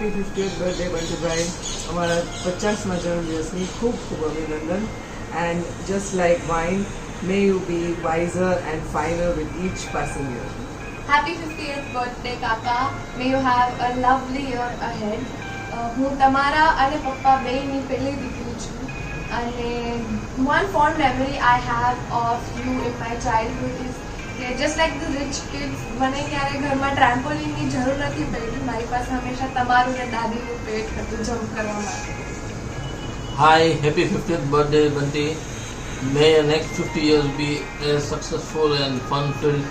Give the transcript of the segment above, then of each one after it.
Happy 50th birthday Bantu भाई। हमारा 50वां जन्मदिवसની ખૂબ ખૂબ અભિનંદન। And just like wine, may you be wiser and finer with each passing year. Happy 50th birthday કાકા. May you have a lovely year ahead. હું તમારા અને પપ્પા બેયની પહેલી દીકરી છું અને one fond memory I have of you in my childhood is કે just like the rich kids, મને ક્યારે ઘરમાં ટ્રેમ્પોલિનની જરૂર નથી પડી, મારી પાસે હંમેશા તમારું ને દાદીનું પેટ હતું જમ્પ કરવા માટે. Hi, happy 50th birthday, Bunty. May your next 50 years be as successful and fun-filled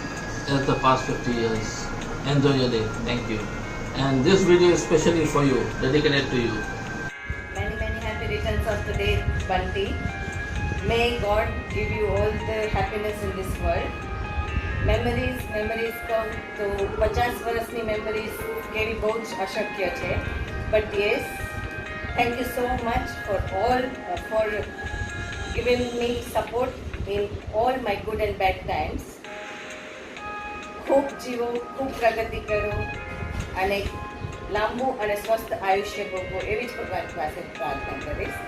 as the past 50 years. Enjoy your day. Thank you. And this video is specially for you, dedicated to you. Many, many happy returns of the day, Bunty. May God give you all the happiness in this world. Memories come તો 50 વર્ષની memories કેવી બહુ જ અશક્ય છે. But yes, thank you so much for giving me support in all my good and bad times. ખૂબ જીવો, ખૂબ પ્રગતિ કરો અને લાંબુ અને સ્વસ્થ આયુષ્ય ભોગવો એવી જ ભગવાન પાસે પ્રાર્થના કરીશ.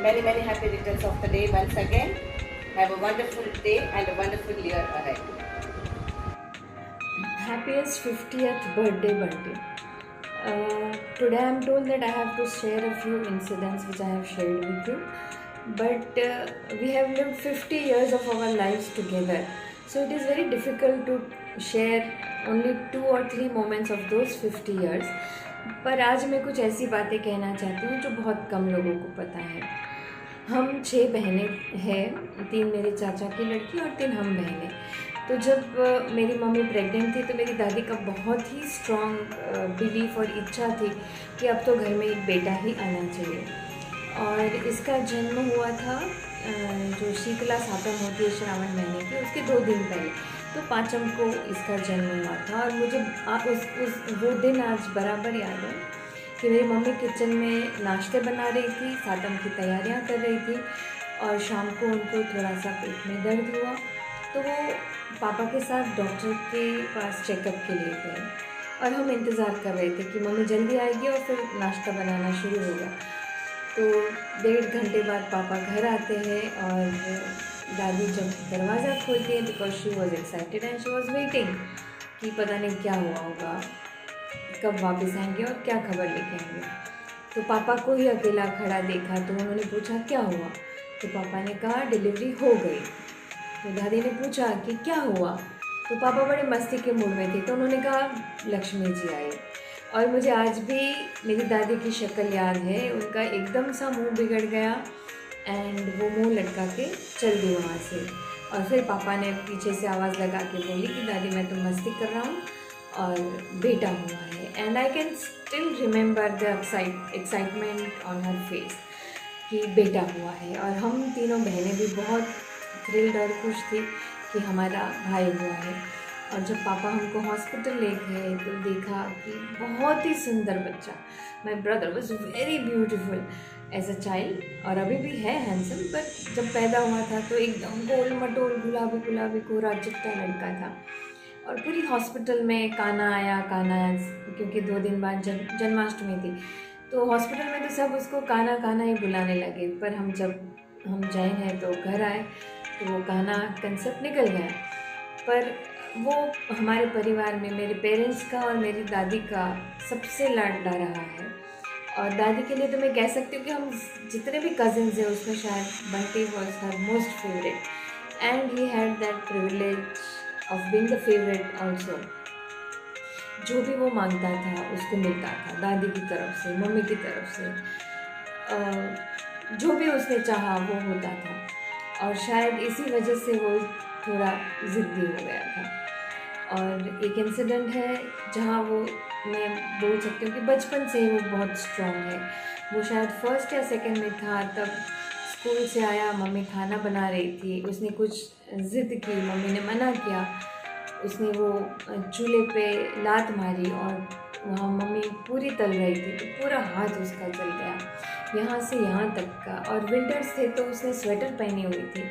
Many, many happy returns of the day once again. Have a wonderful day and a wonderful year ahead. Happiest 50th birthday, Bunty. Today I am told that I have to share a few incidents which I have shared with you. But we have lived 50 years of our lives together. So it is very difficult to share only 2 or 3 moments of those 50 years. पर आज मैं कुछ ऐसी बातें कहना चाहती हूँ जो बहुत कम लोगों को पता है। हम 6 बहनें हैं, 3 मेरे चाचा की लड़की और 3 हम बहनें। तो जब मेरी मम्मी प्रेग्नेंट थी तो मेरी दादी का बहुत ही स्ट्रॉन्ग बिलीफ और इच्छा थी कि अब तो घर में एक बेटा ही आना चाहिए। और इसका जन्म हुआ था जो शीतला सातम होती है श्रावण महीने की, उसके 2 दिन पहले, तो 5 को इसका जन्म हुआ था। और मुझे वो दिन आज बराबर याद है कि मेरी मम्मी किचन में नाश्ते बना रही थी, सातम की तैयारियां कर रही थी और शाम को उनको थोड़ा सा पेट में दर्द हुआ तो वो पापा के साथ डॉक्टर के पास चेकअप के लिए गए और हम इंतज़ार कर रहे थे कि मम्मी जल्दी आएगी और फिर नाश्ता बनाना शुरू होगा। तो 1.5 घंटे बाद पापा घर आते हैं और दादी जब दरवाज़ा खोलती है because she was excited and she was waiting कि पता नहीं क्या हुआ होगा, कब वापस आएंगे और क्या खबर लेके आएंगे। तो पापा को ही अकेला खड़ा देखा तो उन्होंने पूछा क्या हुआ, तो पापा ने कहा डिलीवरी हो गई। तो दादी ने पूछा कि क्या हुआ, तो पापा बड़े मस्ती के मूड में थे तो उन्होंने कहा लक्ष्मी जी आई। और मुझे आज भी मेरी दादी की शक्ल याद है, उनका एकदम सा मुंह बिगड़ गया एंड वो मुंह लटका के चल दी वहाँ से। और फिर पापा ने पीछे से आवाज़ लगा के बोली कि दादी मैं तो मस्ती कर रहा हूँ और बेटा हुआ है। And I can still remember the excitement on her face कि बेटा हुआ है। और हम तीनों बहनें भी बहुत थ्रिल्ड और खुश थी कि हमारा भाई हुआ है। और जब पापा हमको हॉस्पिटल ले गए तो देखा कि बहुत ही सुंदर बच्चा, my brother was very beautiful as a child और अभी भी है हैंडसम, बट जब पैदा हुआ था तो एकदम गोल मटोल गुलाबी गुलाबी कोरा चिट्टा लड़का था। और पूरी हॉस्पिटल में काना आया क्योंकि 2 दिन बाद जन्माष्टमी थी तो हॉस्पिटल में तो सब उसको काना काना ही बुलाने लगे। पर जब हम जैन हैं तो घर आए तो वो काना कंसेप्ट निकल गया। पर वो हमारे परिवार में मेरे पेरेंट्स का और मेरी दादी का सबसे लाडला रहा है। और दादी के लिए तो मैं कह सकती हूँ कि हम जितने भी कज़िन्स हैं उसमें शायद Bunty was her most favourite and he had that privilege of being the favourite also. जो भी वो मांगता था उसको मिलता था, दादी की तरफ से, मम्मी की तरफ से, जो भी उसने चाहा वो होता था। और शायद इसी वजह से वो थोड़ा ज़िद्दी हो गया था। और एक इंसिडेंट है जहाँ वो मैं बोल सकती हूँ कि बचपन से ही वो बहुत स्ट्रॉन्ग है। वो शायद 1st या 2nd में था तब स्कूल से आया, मम्मी खाना बना रही थी, उसने कुछ ज़िद की, मम्मी ने मना किया, उसने वो चूल्हे पे लात मारी और वहाँ मम्मी पूरी तल रही थी तो पूरा हाथ उसका जल गया यहाँ से यहाँ तक का। और विंटर्स थे तो उसने स्वेटर पहनी हुई थी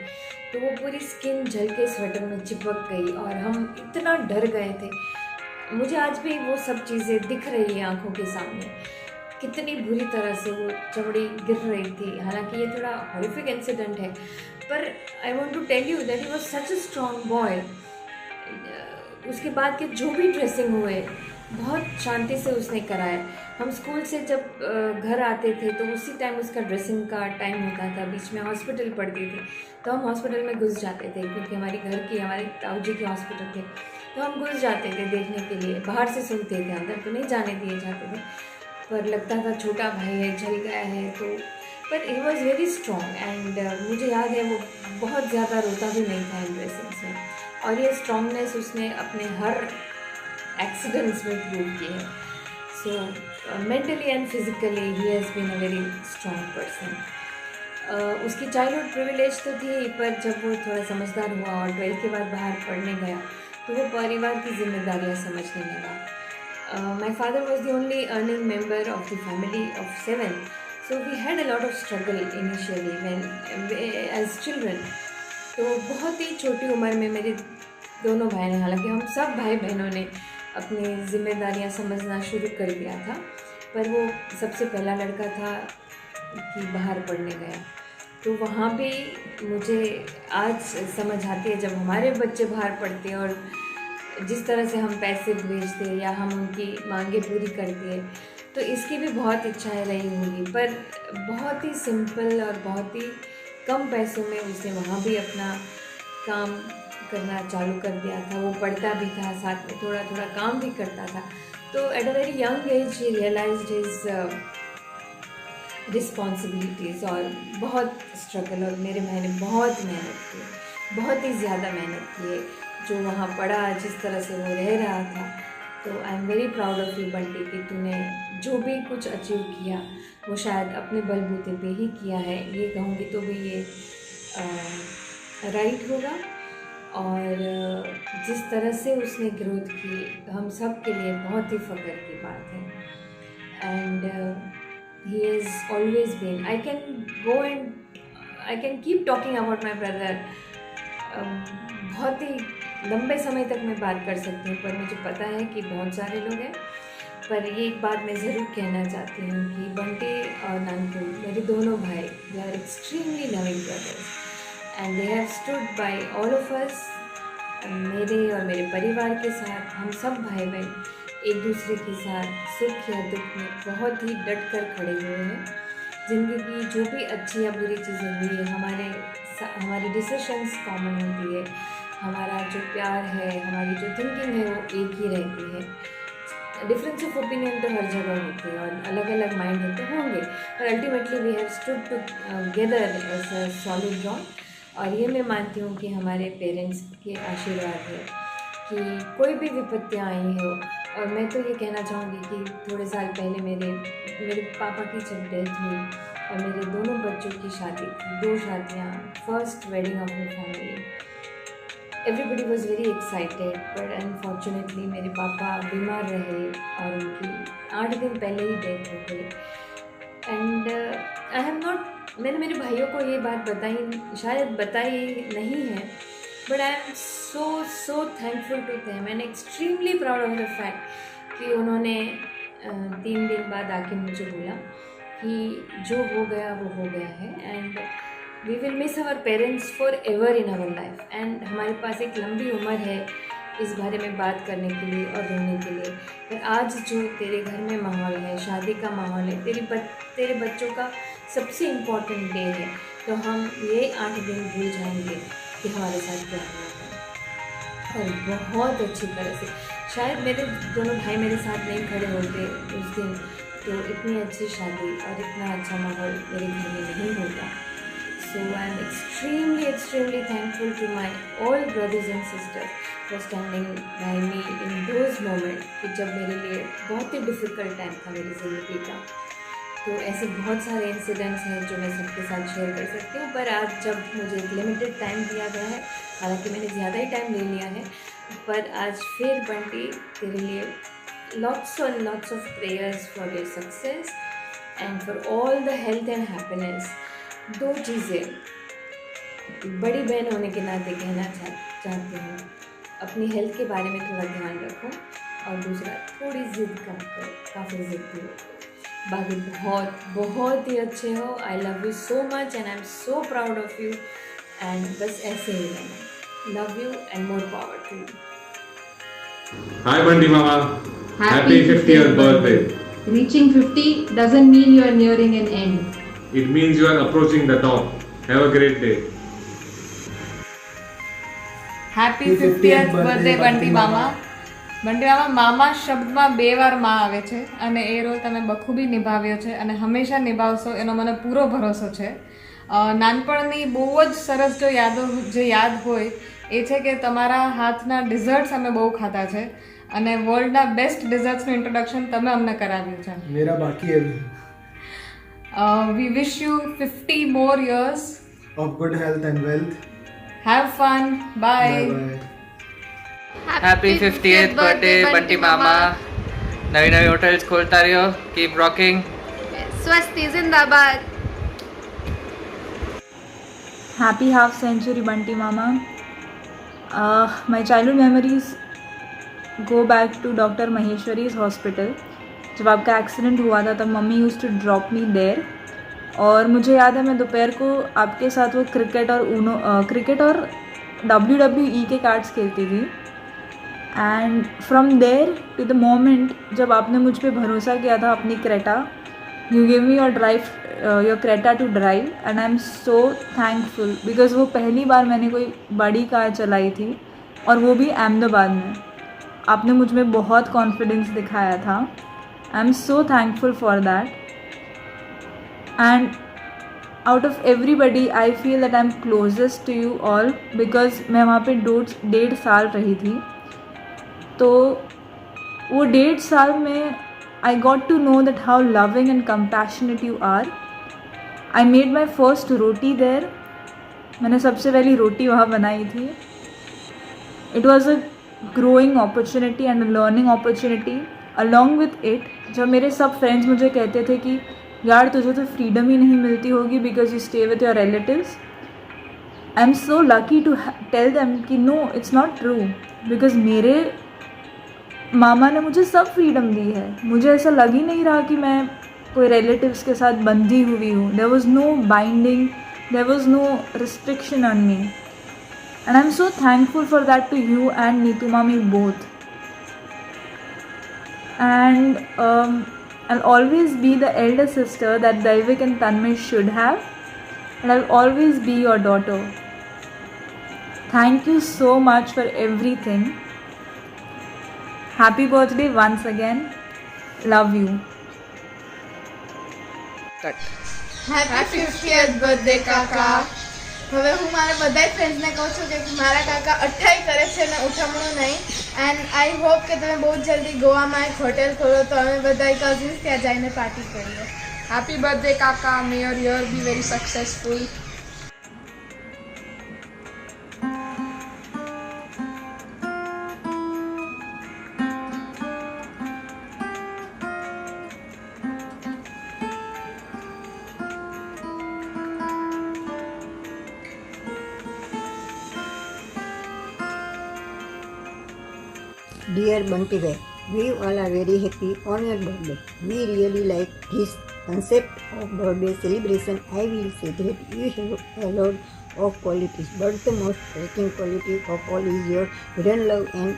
तो वो पूरी स्किन जल के स्वेटर में चिपक गई और हम इतना डर गए थे मुझे आज भी वो सब चीज़ें दिख रही है आंखों के सामने, कितनी बुरी तरह से वो चमड़ी गिर रही थी। हालांकि ये थोड़ा हॉरिफिक इंसिडेंट है, पर I want to tell you that he was such a strong boy. उसके बाद के जो भी ड्रेसिंग हुए बहुत शांति से उसने कराया। हम स्कूल से जब घर आते थे तो उसी टाइम उसका ड्रेसिंग का टाइम होता था, बीच में हॉस्पिटल पड़ती थी तो हम हॉस्पिटल में घुस जाते थे, क्योंकि हमारे ताऊ जी के हॉस्पिटल थे, तो हम घुस जाते थे देखने के लिए। बाहर से सुनते थे, अंदर तो नहीं जाने दिए जाते थे, पर लगता था छोटा भाई है, जल गया है। तो पर he was very strong and मुझे याद है वो बहुत ज़्यादा रोता भी नहीं था इन ड्रेसिंग्स में, और ये स्ट्रॉन्गनेस उसने अपने हर एक्सीडेंट्स में प्रूव की है। So mentally and physically he has been a very strong person. उसकी चाइल्डहुड प्रिविलेज तो थी, पर जब वो थोड़ा समझदार हुआ और 12th के बाद बाहर पढ़ने गया तो वो परिवार की जिम्मेदारियां समझने लगा। My father was the only earning member of the family of 7, so we had a lot of struggle initially when as children. तो बहुत ही छोटी उम्र में मेरे दोनों भाई ने, हालांकि हम सब भाई बहनों ने अपनी जिम्मेदारियां समझना शुरू कर दिया था, पर वो सबसे पहला लड़का था कि बाहर पढ़ने गया। तो वहाँ भी मुझे आज समझ आती है, जब हमारे बच्चे बाहर पढ़ते हैं और जिस तरह से हम पैसे भेजते हैं या हम उनकी मांगे पूरी करते हैं, तो इसकी भी बहुत इच्छाएं रही होंगी, पर बहुत ही सिंपल और बहुत ही कम पैसों में उसने वहाँ भी अपना काम करना चालू कर दिया था। वो पढ़ता भी था, साथ में थोड़ा थोड़ा काम भी करता था। तो at a very young age he realised his responsibilities और बहुत स्ट्रगल, और मेरे भाई ने बहुत मेहनत की, बहुत ही ज़्यादा मेहनत की है। जो वहाँ पढ़ा, जिस तरह से वो रह रहा था, तो I am very proud of you Bunty कि तूने जो भी कुछ अचीव किया वो शायद अपने बलबूते पे ही किया है, ये कहूँगी तो भी ये राइट होगा। और जिस तरह से उसने ग्रोथ की, हम सब के लिए बहुत ही फ़ख्र की बात है। And he has always been, I can keep talking about my brother, बहुत ही लंबे समय तक मैं बात कर सकती हूँ, पर मुझे पता है कि बहुत सारे लोग हैं। पर ये एक बात मैं ज़रूर कहना चाहती हूँ कि बंटी और नानकू मेरे दोनों भाई, they are extremely loving brothers and they have stood by all of us. मेरे और मेरे परिवार के साथ हम सब भाई बहन एक दूसरे के साथ सुख या दुख में बहुत ही डट कर खड़े हुए हैं। ज़िंदगी की जो भी अच्छी या बुरी चीज़ें हुई है, हमारी डिसीशंस कॉमन होती है, हमारा जो प्यार है, हमारी जो थिंकिंग है वो एक ही रहती है। डिफरेंस ऑफ ओपिनियन तो हर जगह होते हैं और अलग अलग माइंड होते होंगे, पर ultimately we have stood together as a solid rock. और ये मैं मानती हूँ कि हमारे पेरेंट्स के आशीर्वाद है कि कोई भी विपत्तियाँ आई हो। और मैं तो ये कहना चाहूँगी कि थोड़े साल पहले मेरे पापा की जब डेथ हुई और मेरे दोनों बच्चों की शादी थी, 2 शादियाँ, first wedding of my family, everybody was very excited, but unfortunately मेरे पापा बीमार रहे और उनकी 8 दिन पहले ही डेथ हो गई। एंड आई हैव नॉट, मैंने मेरे भाइयों को ये बात बताई नहीं है, but I am so thankful to them and extremely proud of the fact कि उन्होंने 3 दिन बाद आके मुझे बोला कि जो हो गया वो हो गया है and we will miss our parents for ever in our life. And हमारे पास एक लंबी उम्र है इस बारे में बात करने के लिए और रोने के लिए, पर आज जो तेरे घर में माहौल है, शादी का माहौल है, तेरे बच्चों का सबसे इम्पोर्टेंट डे है, तो हम ये 8 दिन भूल जाएंगे कि हमारे साथ क्या हुआ था। और बहुत अच्छी तरह से, शायद मेरे दोनों भाई मेरे साथ नहीं खड़े होते उस दिन, तो इतनी अच्छी शादी और इतना अच्छा माहौल मेरे घर में नहीं होता। So I am extremely thankful to my all brothers and sisters for standing by me in those moment कि जब मेरे लिए बहुत ही डिफ़िकल्ट टाइम था मेरी ज़िंदगी का। तो ऐसे बहुत सारे इंसिडेंट्स हैं जो मैं सबके साथ शेयर कर सकती हूँ, पर आज जब मुझे एक लिमिटेड टाइम दिया गया है, हालांकि मैंने ज़्यादा ही टाइम ले लिया है, पर आज फिर बंटी तेरे लिए lots of prayers for your success and for all the health and happiness। 2 चीज़ें बड़ी बहन होने के नाते कहना चाहती हूँ, अपनी हेल्थ के बारे में थोड़ा ध्यान रखो, और दूसरा थोड़ी ज़िद कम करो, काफ़ी ज़िद्दी हो। बाकी बहुत बहुत ही अच्छे हो। I love you so much and I am so proud of you and बस ऐसे ही रहना। Love you and more power to you. Hi Bunty Mama. Happy 50th birthday. Reaching 50 doesn't mean you are nearing an end. It means you are approaching the top. Have a great day. Happy 50th birthday Bunty મામા. બંટી મામા, મામા શબ્દમાં 2 વાર માં આવે છે અને એ role તમે બખૂબી નિભાવ્યો છે અને હંમેશા નિભાવશો એનો મને પૂરો ભરોસો છે. નાનપણની બહુ જ સરસ જે યાદ હોય એ છે કે તમારા હાથના ડિઝર્ટ્સ અમે બહુ ખાતા છે અને વર્લ્ડના બેસ્ટ ડિઝર્ટ્સનું ઇન્ટ્રોડક્શન તમે અમને કરાવ્યું છે. मेरा बाकी है अभी. વી wish you 50 more years Of good health and wealth. have fun. Bye. Bye. Happy 50th birthday Bunty mama. Navi Navi hotels खोलता रहो. Keep rocking. स्वस्ति जिंदाबाद. Happy half century Bunty Mama. My childhood memories go back to Dr. Maheshwari's hospital. जब आपका accident हुआ था तब mummy use to drop me there और मुझे याद है मैं दोपहर को आपके साथ वो क्रिकेट और WWE के कार्ड्स खेलती थी. And from there to the moment जब आपने मुझ पर भरोसा किया था अपनी Creta, you give me your Creta to drive and I am so thankful because वो पहली बार मैंने कोई बड़ी कार चलाई थी और वो भी अहमदाबाद में. आपने मुझ में बहुत कॉन्फिडेंस दिखाया था. I am so thankful for that and out of everybody I feel that I am closest to you all because मैं वहाँ पे 1.5 साल रही थी. तो वो 1.5 साल में I got to know that how loving and compassionate you are. I made my first roti there. मैंने सबसे पहली रोटी वहाँ बनाई थी. It was a growing opportunity and a learning opportunity. Along with it, जब मेरे सब फ्रेंड्स मुझे कहते थे कि यार तुझे तो फ्रीडम ही नहीं मिलती होगी because you stay with your relatives. I'm so lucky to tell them कि no, it's not true. Because मेरे मामा ने मुझे सब फ्रीडम दी है. मुझे ऐसा लग ही नहीं रहा कि मैं कोई रिलेटिव्स के साथ बंधी हुई हूँ. There was no binding, there was no restriction on me and I am so thankful for that to you and Neetu मामी both. And I'll always be the elder sister that Daivik and Tanmay should have, and I'll always be your daughter. Thank you so much for everything. Happy birthday once again. Love you. Happy 50th birthday કાકા. હવે હું મારા બધા ફ્રેન્ડ્સને કહું છું કે મારા કાકા 28 કરે છે ને ઉઠમણું નહીં. એન્ડ આઈ હોપ કે તમે બહુ જલ્દી ગોવામાં એક હોટેલ ખોલો તો અમે બધા કઝિન્સ ત્યાં જઈને પાર્ટી કરીએ. હેપી બર્થડે કાકા. May your year be very successful. Dear Bunty Bhai, we all are very happy on your birthday. We really like this concept of birthday celebration. I will say that you have a lot of qualities, but the most striking quality of all is your hidden love and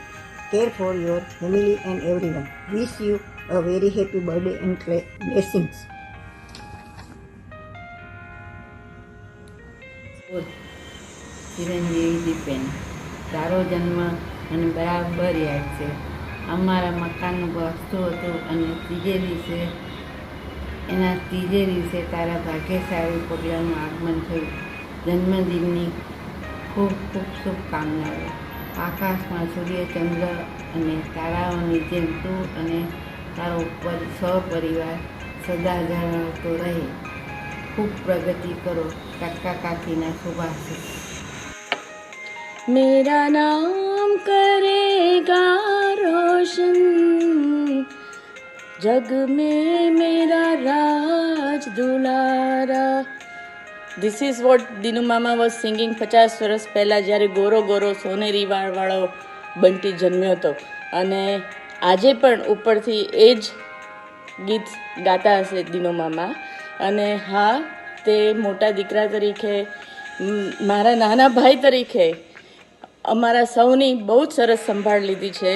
care for your family and everyone. Wish you a very happy birthday and blessings. Chiranjeevi Dipen, તારો જન્મ મને બરાબર યાદ છે. અમારા મકાનનું વાસ્તુ હતું અને ત્રીજે દિવસે તારા ભાગ્યશાળી પગલાંનું આગમન થયું. જન્મદિનની ખૂબ ખૂબ શુભકામનાઓ. આકાશમાં સૂર્ય, ચંદ્ર અને તારાઓની જેમ તું અને તારો સહપરિવાર સદા જાળવતો રહે. ખૂબ પ્રગતિ કરો. કાકા કાકીના શુભાશીષ. मेरा नाम करेगा रोशन, जग में मेरा राज दुलारा. This is what Dinu Mama was singing 50 વર્ષ પહેલાં જ્યારે ગોરો ગોરો સોનેરી વાળવાળો બંટી જન્મ્યો હતો. અને આજે પણ ઉપરથી એ જ ગીત ગાતા હશે દિનુ મામા. અને હા, તે મોટા દીકરા તરીકે, મારા નાના ભાઈ તરીકે અમારા સૌની બહુ જ સરસ સંભાળ લીધી છે.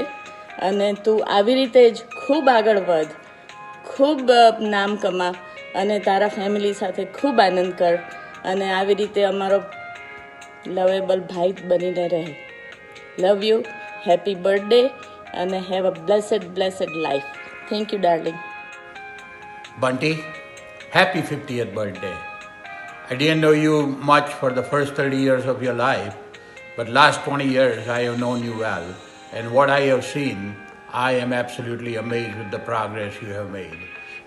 અને તું આવી રીતે જ ખૂબ આગળ વધ, ખૂબ નામ કમા અને તારા ફેમિલી સાથે ખૂબ આનંદ કર અને આવી રીતે અમારો લવેબલ ભાઈ બનીને રહે. Love you, happy birthday and have a blessed life. Thank you, darling. Bunty, happy 50th birthday. I didn't know you much for the first 30 years of your life, but last 20 years I have known you well. And what I have seen, I am absolutely amazed with the progress you have made.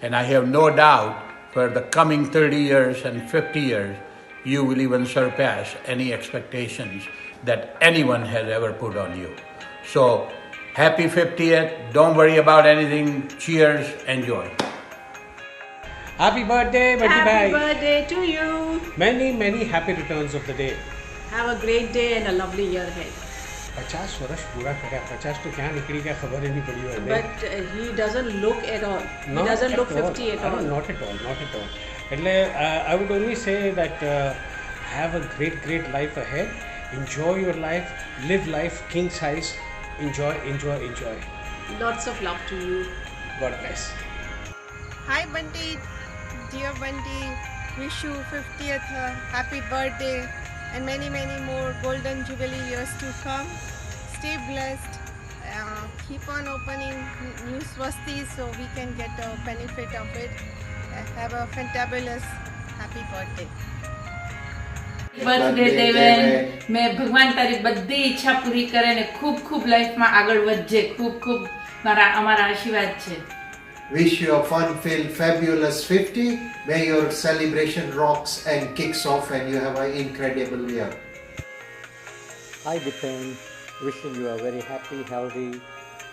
And I have no doubt for the coming 30 years and 50 years, you will even surpass any expectations that anyone has ever put on you. So, happy 50th. Don't worry about anything. Cheers. Enjoy. Happy birthday, Bunty Bhai. Happy birthday to you. Many happy returns of the day. Have a great day and a lovely year ahead. 50 વર્ષ પૂરા કર્યા. 50 તો ક્યાં નીકળી ગયા ખબર જ નહીં પડી હોય. But he doesn't look at all. He doesn't look 50 at all. Not at all. એટલે I would only say that have a great life ahead. Enjoy your life. Live life king size. Enjoy. Lots of love to you. God bless. Hi Bunty, dear Bunty, wish you 50th happy birthday and many more golden jubilee years to come. Stay blessed. Keep on opening new swastis so we can get the benefit of it. Have a fantabulous happy birthday. Birthday Deven, મેં ભગવાન તારી બધી ઈચ્છા પૂરી કરે ને ખૂબ લાઈફમાં આગળ વધજે. ખૂબ અમારા આશીર્વાદ છે. Wish you a fun-filled, fabulous 50. May your celebration rocks and kicks off and you have an incredible year. Hi Dipen, wishing you a very happy, healthy,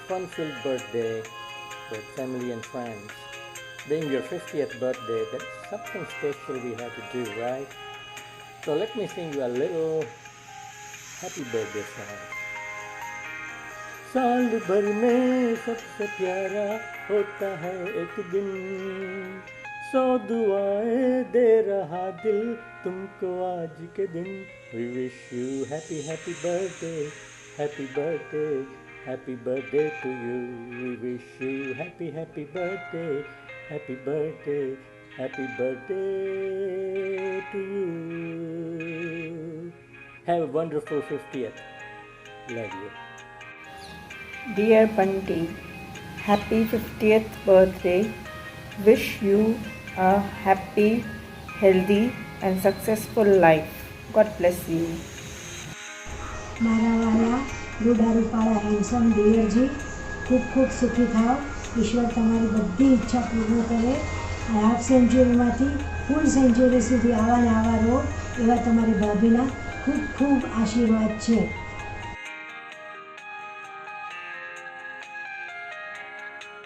fun-filled birthday with family and friends. Being your 50th birthday, that's something special we have to do, right? So let me sing you a little happy birthday song. साल भर में सबसे प्यारा होता है एक दिन, 100 दुआएं दे रहा दिल तुमको आज के दिन. We wish you happy birthday, happy birthday, happy birthday to you. We wish you happy birthday, happy birthday, happy birthday to you. Have a wonderful 50th. Love you. Dear Bunty, happy 50th birthday. Wish you a happy, healthy and successful life. God bless you. મારા વાલા રૂડા રૂપાળા handsome દિયરજી, ખૂબ સુખી થાઓ. ઈશ્વર તમારી બધી ઈચ્છા પૂર્ણ કરે. હાફ સેન્ચુરીમાંથી ફૂલ સેન્ચુરી સુધી આવા ને આવા રહો એવા તમારી ભાભીના ખૂબ આશીર્વાદ છે.